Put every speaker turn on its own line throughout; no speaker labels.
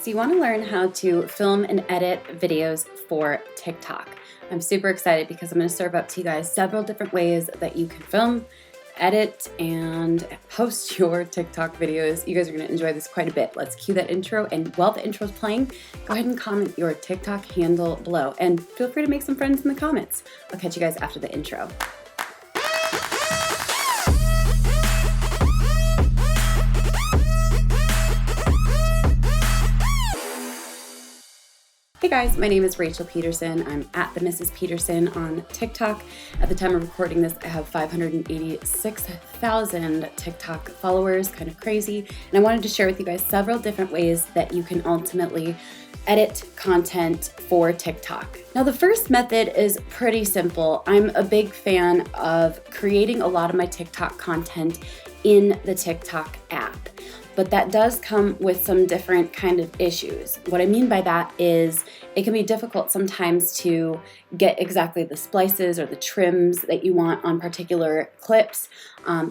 So you want to learn how to film and edit videos for TikTok. I'm super excited because I'm going to serve up to you guys several different ways that you can film, edit, and post your TikTok videos. You guys are going to enjoy this quite a bit. Let's cue that intro, and while the intro is playing, go ahead and comment your TikTok handle below, and feel free to make some friends in the comments. I'll catch you guys after the intro. Hey guys, my name is Rachel Pedersen. I'm at the Mrs. Pedersen on TikTok. At the time of recording this, I have 586,000 TikTok followers, kind of crazy. And I wanted to share with you guys several different ways that you can ultimately edit content for TikTok. Now, the first method is pretty simple. I'm a big fan of creating a lot of my TikTok content in the TikTok app. But that does come with some different kind of issues. What I mean by that is it can be difficult sometimes to get exactly the splices or the trims that you want on particular clips.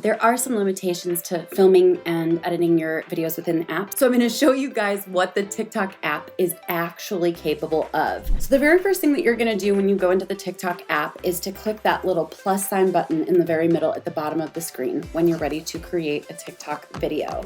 There are some limitations to filming and editing your videos within the app. So I'm gonna show you guys what the TikTok app is actually capable of. So the very first thing that you're gonna do when you go into the TikTok app is to click that little plus sign button in the very middle at the bottom of the screen when you're ready to create a TikTok video.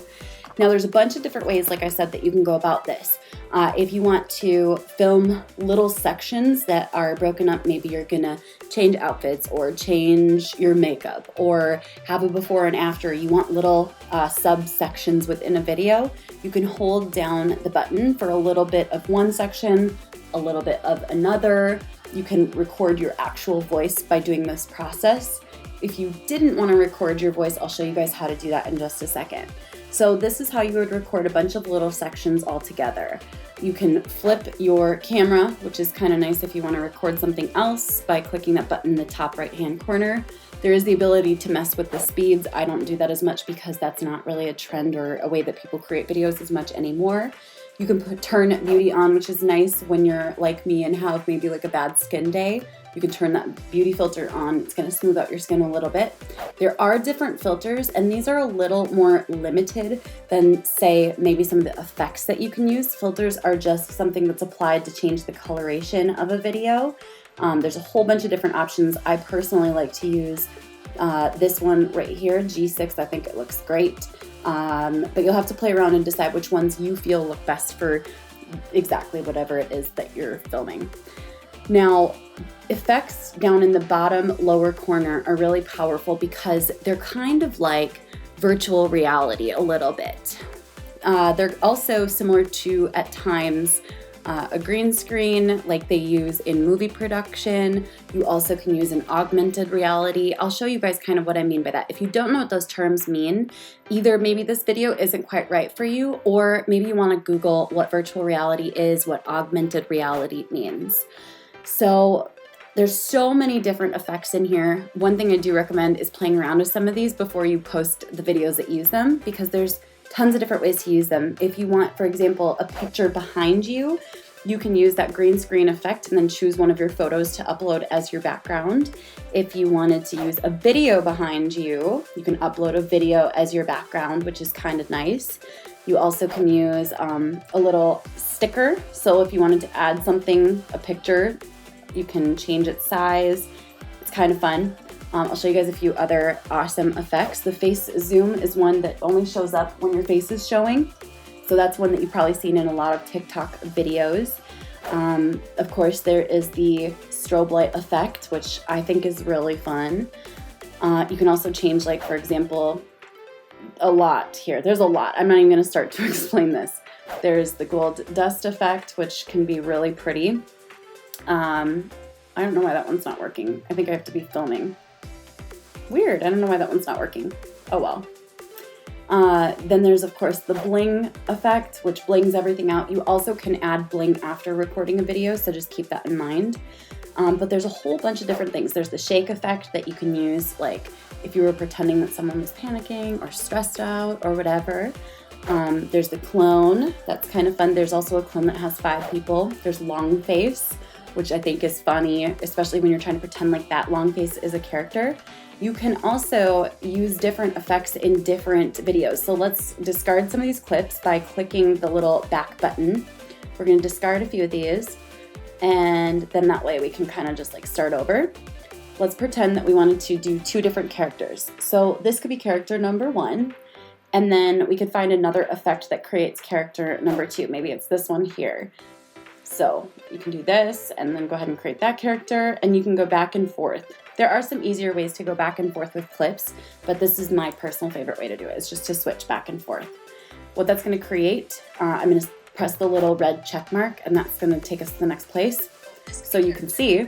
Now, there's a bunch of different ways, like I said, that you can go about this. If you want to film little sections that are broken up, maybe you're gonna change outfits or change your makeup or have a before and after, you want little subsections within a video, you can hold down the button for a little bit of one section, a little bit of another. You can record your actual voice by doing this process. If you didn't want to record your voice, I'll show you guys how to do that in just a second. So this is how you would record a bunch of little sections all together. You can flip your camera, which is kind of nice if you want to record something else, by clicking that button in the top right-hand corner. There is the ability to mess with the speeds. I don't do that as much because that's not really a trend or a way that people create videos as much anymore. You can turn beauty on, which is nice when you're like me and have maybe like a bad skin day. You can turn that beauty filter on. It's gonna smooth out your skin a little bit. There are different filters, and these are a little more limited than, say, maybe some of the effects that you can use. Filters are just something that's applied to change the coloration of a video. There's a whole bunch of different options. I personally like to use this one right here, G6. I think it looks great. But you'll have to play around and decide which ones you feel look best for exactly whatever it is that you're filming. Now, effects down in the bottom lower corner are really powerful because they're kind of like virtual reality a little bit. They're also similar to, at times, a green screen like they use in movie production. You also can use an augmented reality. I'll show you guys kind of what I mean by that. If you don't know what those terms mean, either maybe this video isn't quite right for you, or maybe you want to Google what virtual reality is, what augmented reality means. So there's so many different effects in here. One thing I do recommend is playing around with some of these before you post the videos that use them, because there's tons of different ways to use them. If you want, for example, a picture behind you, you can use that green screen effect and then choose one of your photos to upload as your background. If you wanted to use a video behind you, you can upload a video as your background, which is kind of nice. You also can use a little sticker. So if you wanted to add something, a picture, you can change its size. It's kind of fun. I'll show you guys a few other awesome effects. The face zoom is one that only shows up when your face is showing. So that's one that you've probably seen in a lot of TikTok videos. Of course, there is the strobe light effect, which I think is really fun. You can also change, like, for example, a lot here. There's a lot. I'm not even going to start to explain this. There's the gold dust effect, which can be really pretty. I don't know why that one's not working. I think I have to be filming. Weird. I don't know why that one's not working. Oh well. Then there's, of course, the bling effect, which blings everything out. You also can add bling after recording a video, so just keep that in mind. But there's a whole bunch of different things. There's the shake effect that you can use, like if you were pretending that someone was panicking or stressed out or whatever. There's the clone. That's kind of fun. There's also a clone that has 5 people. There's long face, which I think is funny, especially when you're trying to pretend like that long face is a character. You can also use different effects in different videos. So let's discard some of these clips by clicking the little back button. We're going to discard a few of these, and then that way we can kind of just like start over. Let's pretend that we wanted to do 2 different characters. So this could be character number 1, and then we could find another effect that creates character number 2. Maybe it's this one here. So you can do this and then go ahead and create that character, and you can go back and forth. There are some easier ways to go back and forth with clips, but this is my personal favorite way to do it, is just to switch back and forth. What that's going to create, I'm going to press the little red check mark, and that's going to take us to the next place. So you can see,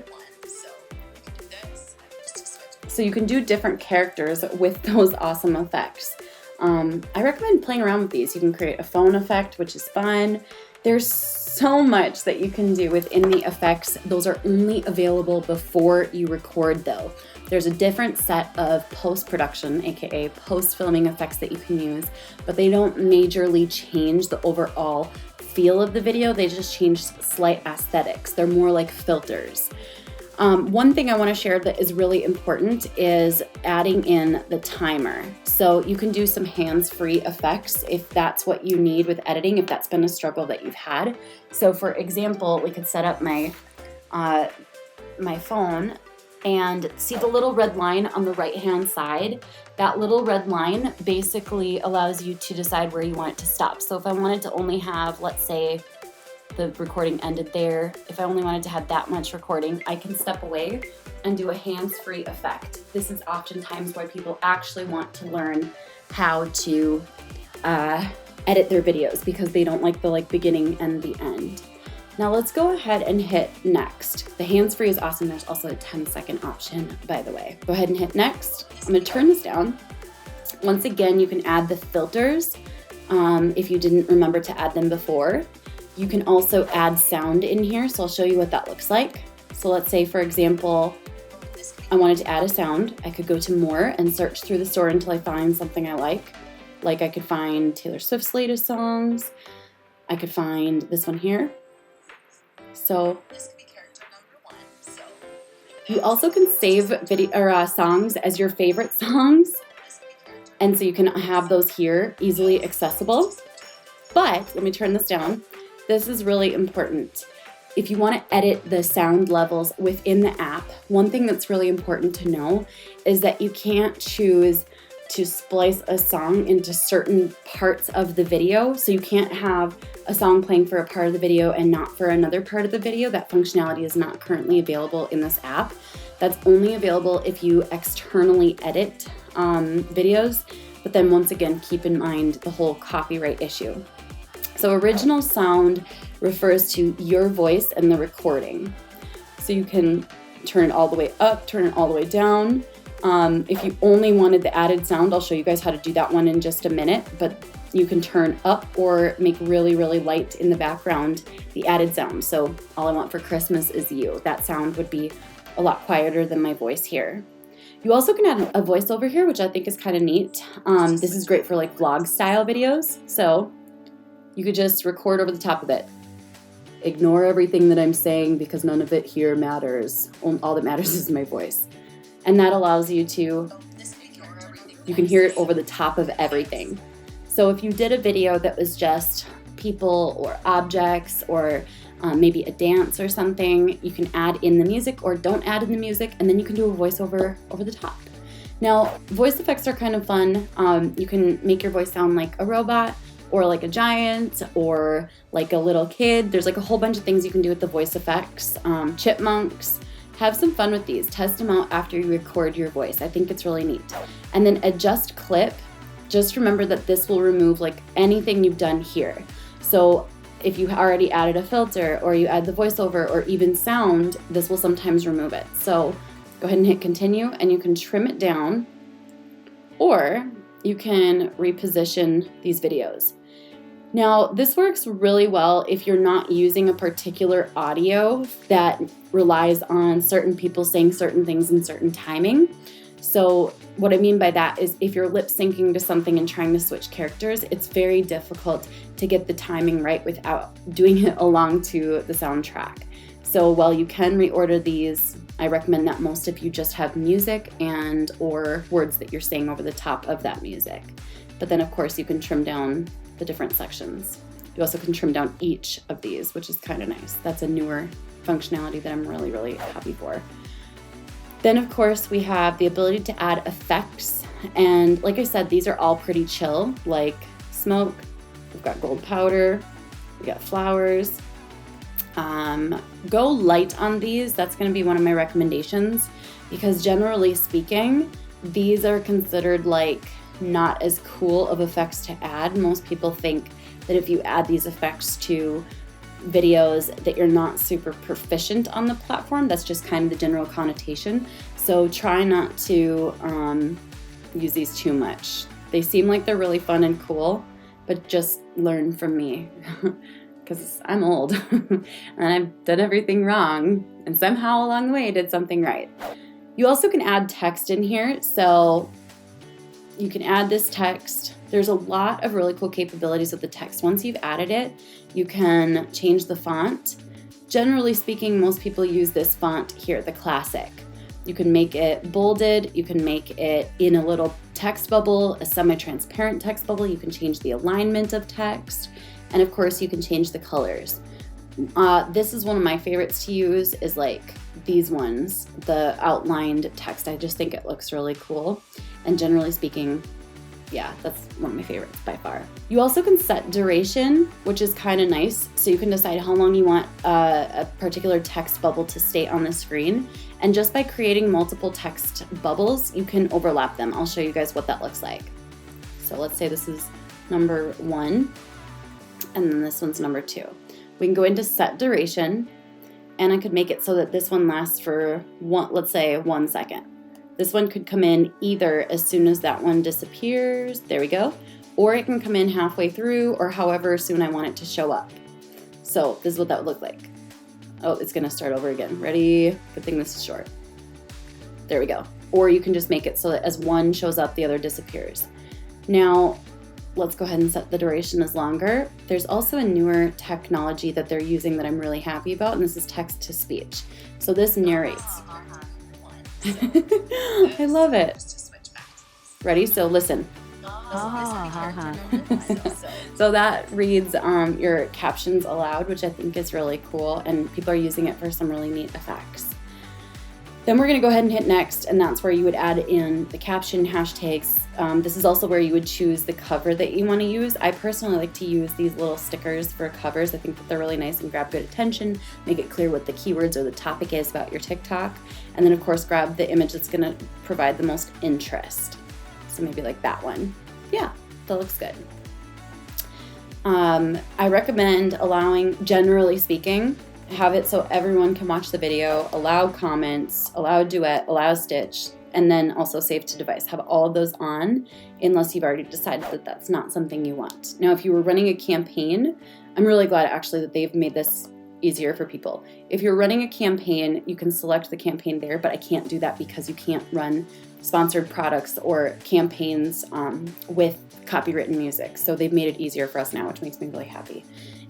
so you can do different characters with those awesome effects. I recommend playing around with these. You can create a phone effect, which is fun. There's so much that you can do within the effects. Those are only available before you record though. There's a different set of post-production, aka post-filming effects that you can use, but they don't majorly change the overall feel of the video. They just change slight aesthetics. They're more like filters. One thing I want to share that is really important is adding in the timer. So you can do some hands-free effects if that's what you need with editing, if that's been a struggle that you've had. So for example, we could set up my phone and see the little red line on the right-hand side. That little red line basically allows you to decide where you want it to stop. So if I wanted to only have, let's say, the recording ended there. If I only wanted to have that much recording, I can step away and do a hands-free effect. This is oftentimes why people actually want to learn how to edit their videos, because they don't like the beginning and the end. Now let's go ahead and hit next. The hands-free is awesome. There's also a 10-second option, by the way. Go ahead and hit next. I'm gonna turn this down. Once again, you can add the filters if you didn't remember to add them before. You can also add sound in here, so I'll show you what that looks like. So let's say, for example, I wanted to add a sound. I could go to more and search through the store until I find something I like. Like I could find Taylor Swift's latest songs. I could find this one here. So this could be character number 1. So you also can save video or songs as your favorite songs, and so you can have those here easily accessible. But let me turn this down. This is really important. If you want to edit the sound levels within the app, one thing that's really important to know is that you can't choose to splice a song into certain parts of the video. So you can't have a song playing for a part of the video and not for another part of the video. That functionality is not currently available in this app. That's only available if you externally edit videos. But then once again, keep in mind the whole copyright issue. So original sound refers to your voice and the recording. So you can turn it all the way up, turn it all the way down. If you only wanted the added sound, I'll show you guys how to do that one in just a minute, but you can turn up or make really, really light in the background the added sound. So all I want for Christmas is you. That sound would be a lot quieter than my voice here. You also can add a voiceover here, which I think is kind of neat. This is great for like vlog style videos. So you could just record over the top of it. Ignore everything that I'm saying because none of it here matters. All that matters is my voice. And that allows you to, you can hear it over the top of everything. So if you did a video that was just people or objects or maybe a dance or something, you can add in the music or don't add in the music, and then you can do a voiceover over the top. Now, voice effects are kind of fun. You can make your voice sound like a robot, or like a giant, or like a little kid. There's like a whole bunch of things you can do with the voice effects. Chipmunks. Have some fun with these. Test them out after you record your voice. I think it's really neat. And then adjust clip. Just remember that this will remove like anything you've done here. So if you already added a filter, or you add the voiceover, or even sound, this will sometimes remove it. So go ahead and hit continue, and you can trim it down, or you can reposition these videos. Now, this works really well if you're not using a particular audio that relies on certain people saying certain things in certain timing. So what I mean by that is if you're lip syncing to something and trying to switch characters, it's very difficult to get the timing right without doing it along to the soundtrack. So while you can reorder these, I recommend that most if you just have music and or words that you're saying over the top of that music. But then of course you can trim down the different sections. You also can trim down each of these, which is kind of nice. That's a newer functionality that I'm really, really happy for. Then of course we have the ability to add effects. And like I said, these are all pretty chill, like smoke, we've got gold powder, we got flowers. Go light on these. That's going to be one of my recommendations, because generally speaking, these are considered like not as cool of effects to add. Most people think that if you add these effects to videos that you're not super proficient on the platform. That's just kind of the general connotation. So try not to use these too much. They seem like they're really fun and cool, but just learn from me because I'm old and I've done everything wrong, and somehow along the way I did something right. You also can add text in here. So you can add this text. There's a lot of really cool capabilities with the text. Once you've added it, you can change the font. Generally speaking, most people use this font here, the classic. You can make it bolded, you can make it in a little text bubble, a semi-transparent text bubble, you can change the alignment of text, and of course you can change the colors. This is one of my favorites to use, is like these ones, the outlined text. I just think it looks really cool, and generally speaking, yeah, that's one of my favorites by far. You also can set duration, which is kind of nice. So you can decide how long you want a particular text bubble to stay on the screen. And just by creating multiple text bubbles, you can overlap them. I'll show you guys what that looks like. So let's say this is number 1, and then this one's number 2. We can go into set duration, and I could make it so that this one lasts for let's say 1 second. This one could come in either as soon as that one disappears, there we go, or it can come in halfway through, or however soon I want it to show up. So this is what that would look like. Oh, it's gonna start over again. Ready? Good thing this is short. There we go. Or you can just make it so that as one shows up, the other disappears. Now, let's go ahead and set the duration as longer. There's also a newer technology that they're using that I'm really happy about, and this is text to speech. So this narrates. I love it. Ready? So listen. So that reads your captions aloud, which I think is really cool, and people are using it for some really neat effects. Then we're going to go ahead and hit next, and that's where you would add in the caption, hashtags. This is also where you would choose the cover that you want to use. I personally like to use these little stickers for covers. I think that they're really nice and grab good attention, make it clear what the keywords or the topic is about your TikTok, and then of course grab the image that's going to provide the most interest. So maybe like that one. Yeah, that looks good. I recommend allowing, generally speaking, have it so everyone can watch the video, allow comments, allow duet, allow stitch, and then also save to device. Have all of those on unless you've already decided that that's not something you want. Now, if you were running a campaign, I'm really glad actually that they've made this easier for people. If you're running a campaign, you can select the campaign there, but I can't do that because you can't run sponsored products or campaigns with copywritten music. So they've made it easier for us now, which makes me really happy.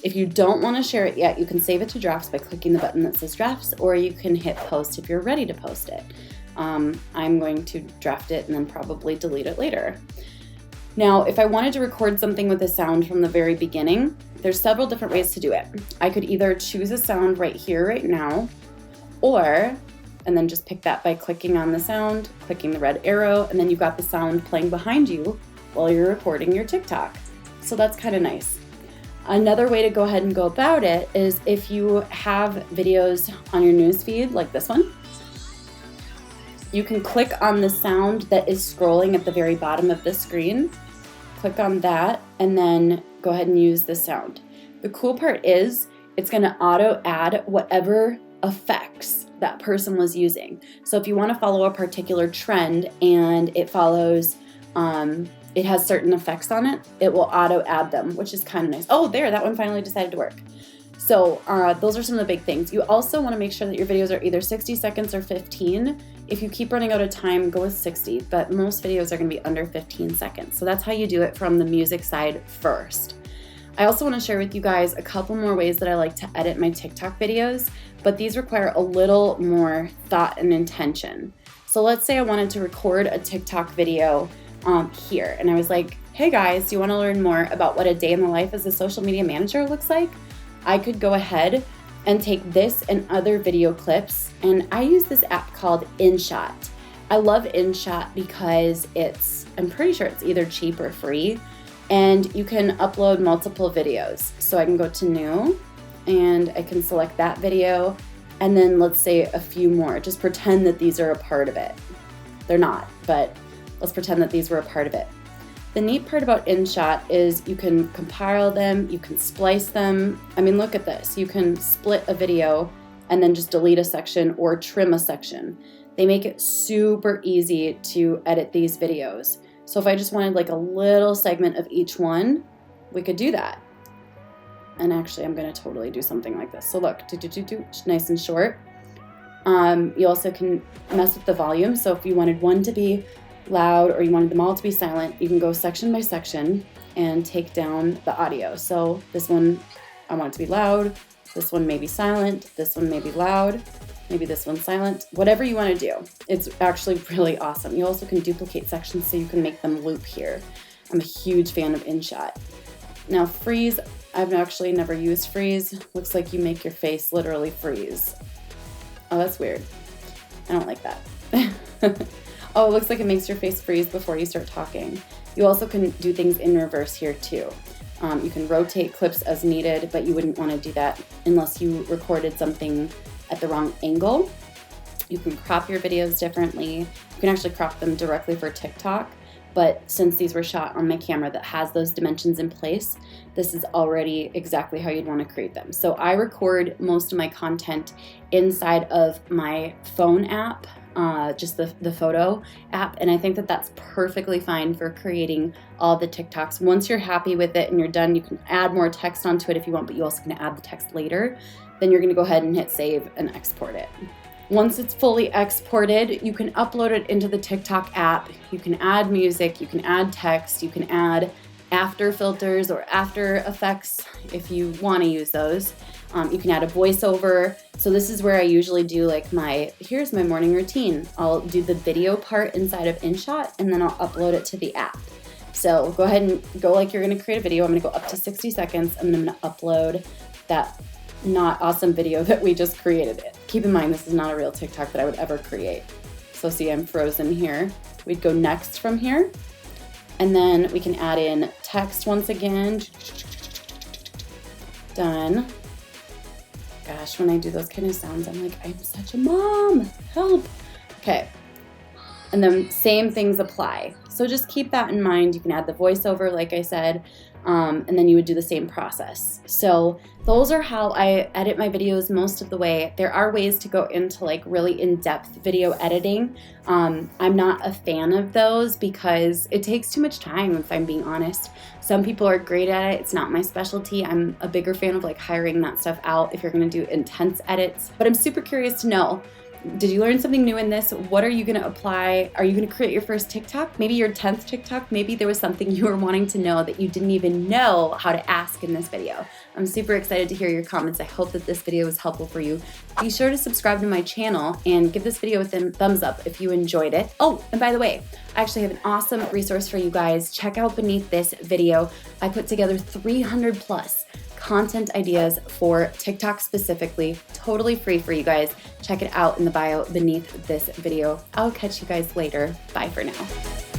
If you don't want to share it yet, you can save it to drafts by clicking the button that says drafts, or you can hit post if you're ready to post it. I'm going to draft it and then probably delete it later. Now, if I wanted to record something with a sound from the very beginning, there's several different ways to do it. I could either choose a sound right here, right now, and then just pick that by clicking on the sound, clicking the red arrow, and then you've got the sound playing behind you while you're recording your TikTok. So that's kind of nice. Another way to go ahead and go about it is if you have videos on your newsfeed, like this one, you can click on the sound that is scrolling at the very bottom of the screen, click on that, and then go ahead and use the sound. The cool part is it's going to auto add whatever effects that person was using. So if you want to follow a particular trend and it follows, it has certain effects on it, it will auto add them, which is kind of nice. Oh, there, that one finally decided to work. So those are some of the big things. You also want to make sure that your videos are either 60 seconds or 15. If you keep running out of time, go with 60, but most videos are going to be under 15 seconds. So that's how you do it from the music side first. I also want to share with you guys a couple more ways that I like to edit my TikTok videos, but these require a little more thought and intention. So let's say I wanted to record a TikTok video here, and I was like, Hey guys, do you want to learn more about what a day in the life as a social media manager looks like? I could go ahead and take this and other video clips, and I use this app called InShot. I love InShot because I'm pretty sure it's either cheap or free, and you can upload multiple videos. So I can go to new, and I can select that video, and then let's say a few more. Just pretend that these are a part of it. They're not, but let's pretend that these were a part of it. The neat part about InShot is you can compile them, you can splice them. I mean, look at this. You can split a video and then just delete a section or trim a section. They make it super easy to edit these videos. So if I just wanted like a little segment of each one, we could do that. And actually, I'm gonna totally do something like this. So look, nice and short. You also can mess with the volume. So if you wanted one to be loud or you wanted them all to be silent, you can go section by section and take down the audio. So this one, I want it to be loud. This one may be silent. This one may be loud. Maybe this one's silent. Whatever you want to do. It's actually really awesome. You also can duplicate sections so you can make them loop here. I'm a huge fan of InShot. Now freeze, I've actually never used freeze. Looks like you make your face literally freeze. Oh, that's weird. I don't like that. Oh, it looks like it makes your face freeze before you start talking. You also can do things in reverse here too. You can rotate clips as needed, but you wouldn't want to do that unless you recorded something at the wrong angle. You can crop your videos differently. You can actually crop them directly for TikTok, but since these were shot on my camera that has those dimensions in place, this is already exactly how you'd want to create them. So I record most of my content inside of my phone app, just the photo app, and I think that that's perfectly fine for creating all the TikToks. Once you're happy with it and you're done, you can add more text onto it if you want, but you also can add the text later. Then you're gonna go ahead and hit save and export it. Once it's fully exported, you can upload it into the TikTok app. You can add music, you can add text, you can add after filters or after effects if you want to use those. You can add a voiceover. So this is where I usually do like here's my morning routine. I'll do the video part inside of InShot and then I'll upload it to the app. So go ahead and go like you're gonna create a video. I'm gonna go up to 60 seconds and then I'm gonna upload that not awesome video that we just created. Keep in mind, this is not a real TikTok that I would ever create. So see, I'm frozen here. We'd go next from here. And then we can add in text once again. Done. Gosh, when I do those kind of sounds, I'm like, I'm such a mom, help. Okay, and then same things apply. So just keep that in mind. You can add the voiceover, like I said, and then you would do the same process. So those are how I edit my videos most of the way. There are ways to go into like really in-depth video editing. I'm not a fan of those because it takes too much time, if I'm being honest. Some people are great at it. It's not my specialty. I'm a bigger fan of like hiring that stuff out if you're gonna do intense edits. But I'm super curious to know, did you learn something new in this? What are you gonna apply? Are you gonna create your first TikTok? Maybe your 10th TikTok? Maybe there was something you were wanting to know that you didn't even know how to ask in this video. I'm super excited to hear your comments. I hope that this video was helpful for you. Be sure to subscribe to my channel and give this video a thumbs up if you enjoyed it. Oh, and by the way, I actually have an awesome resource for you guys. Check out beneath this video. I put together 300 plus content ideas for TikTok specifically, totally free for you guys. Check it out in the bio beneath this video. I'll catch you guys later. Bye for now.